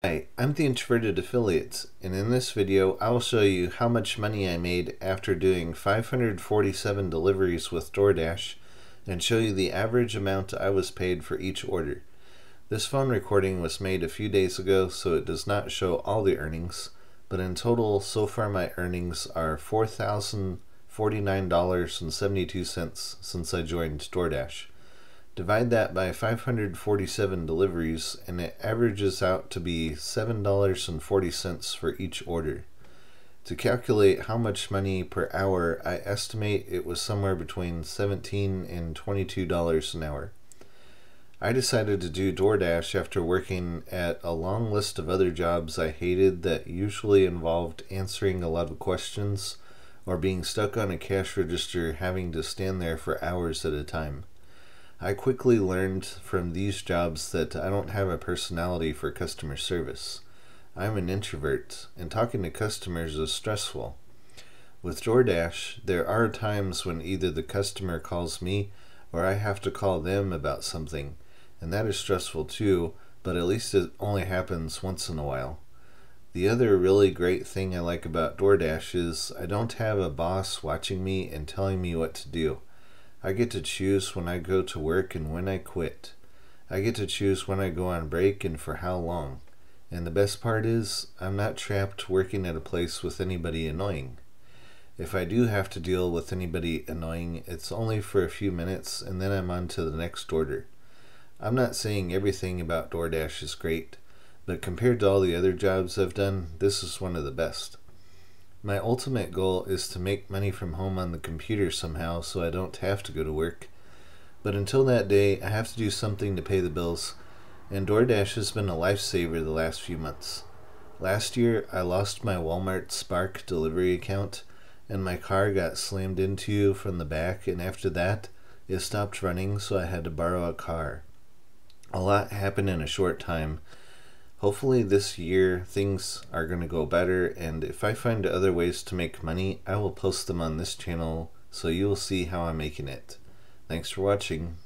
Hi, I'm the Introverted Affiliate, and in this video I will show you how much money I made after doing 547 deliveries with DoorDash and show you the average amount I was paid for each order. This phone recording was made a few days ago, so it does not show all the earnings, but in total so far my earnings are $4,049.72 since I joined DoorDash. Divide that by 547 deliveries and it averages out to be $7.40 for each order. To calculate how much money per hour, I estimate it was somewhere between $17 and $22 an hour. I decided to do DoorDash after working at a long list of other jobs I hated that usually involved answering a lot of questions or being stuck on a cash register having to stand there for hours at a time. I quickly learned from these jobs that I don't have a personality for customer service. I'm an introvert, and talking to customers is stressful. With DoorDash, there are times when either the customer calls me or I have to call them about something, and that is stressful too, but at least it only happens once in a while. The other really great thing I like about DoorDash is I don't have a boss watching me and telling me what to do. I get to choose when I go to work and when I quit. I get to choose when I go on break and for how long. And the best part is, I'm not trapped working at a place with anybody annoying. If I do have to deal with anybody annoying, it's only for a few minutes and then I'm on to the next order. I'm not saying everything about DoorDash is great, but compared to all the other jobs I've done, this is one of the best. My ultimate goal is to make money from home on the computer somehow so I don't have to go to work. But until that day, I have to do something to pay the bills, and DoorDash has been a lifesaver the last few months. Last year, I lost my Walmart Spark delivery account, and my car got slammed into from the back, and after that, it stopped running, so I had to borrow a car. A lot happened in a short time. Hopefully this year things are going to go better, and if I find other ways to make money, I will post them on this channel so you will see how I'm making it. Thanks for watching.